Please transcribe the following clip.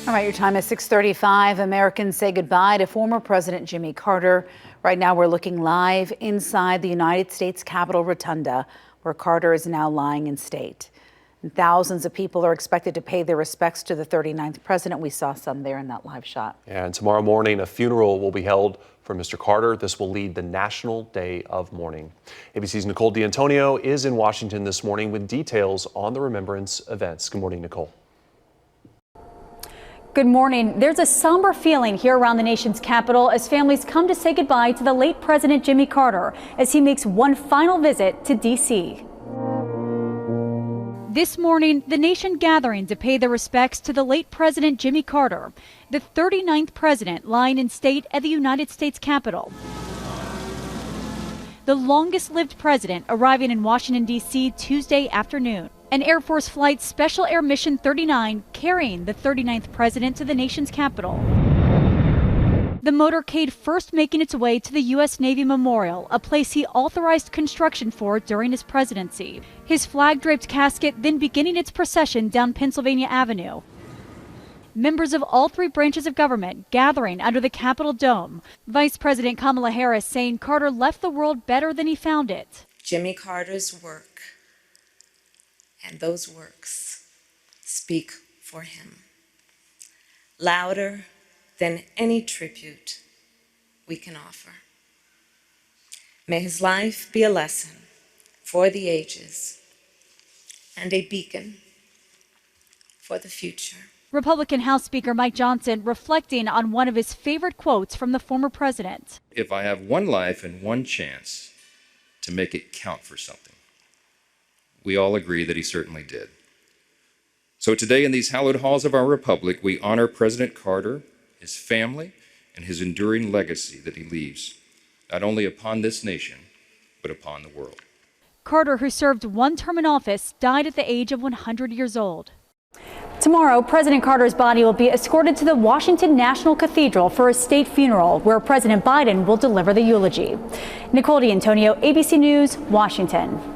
All right, your time is 6:35. Americans say goodbye to former President Jimmy Carter. Right now, we're looking live inside the United States Capitol Rotunda, where Carter is now lying in state. And thousands of people are expected to pay their respects to the 39th president. We saw some there in that live shot. And tomorrow morning, a funeral will be held for Mr. Carter. This will lead the National Day of Mourning. ABC's Nicole D'Antonio is in Washington this morning with details on the remembrance events. Good morning, Nicole. Good morning. There's a somber feeling here around the nation's capital as families come to say goodbye to the late President Jimmy Carter as he makes one final visit to D.C. This morning, the nation gathering to pay their respects to the late President Jimmy Carter, the 39th president lying in state at the United States Capitol. The longest-lived president arriving in Washington, D.C. Tuesday afternoon. An Air Force Flight Special Air Mission 39 carrying the 39th president to the nation's capital. The motorcade first making its way to the U.S. Navy Memorial, a place he authorized construction for during his presidency. His flag-draped casket then beginning its procession down Pennsylvania Avenue. Members of all three branches of government gathering under the Capitol dome. Vice President Kamala Harris saying Carter left the world better than he found it. Jimmy Carter's work and those works speak for him, louder than any tribute we can offer. May his life be a lesson for the ages and a beacon for the future. Republican House Speaker Mike Johnson reflecting on one of his favorite quotes from the former president. If I have one life and one chance to make it count for something, we all agree that he certainly did. So today in these hallowed halls of our republic, we honor President Carter, his family, and his enduring legacy that he leaves, not only upon this nation, but upon the world. Carter, who served one term in office, died at the age of 100 years old. Tomorrow, President Carter's body will be escorted to the Washington National Cathedral for a state funeral, where President Biden will deliver the eulogy. Nicole D'Antonio, ABC News, Washington.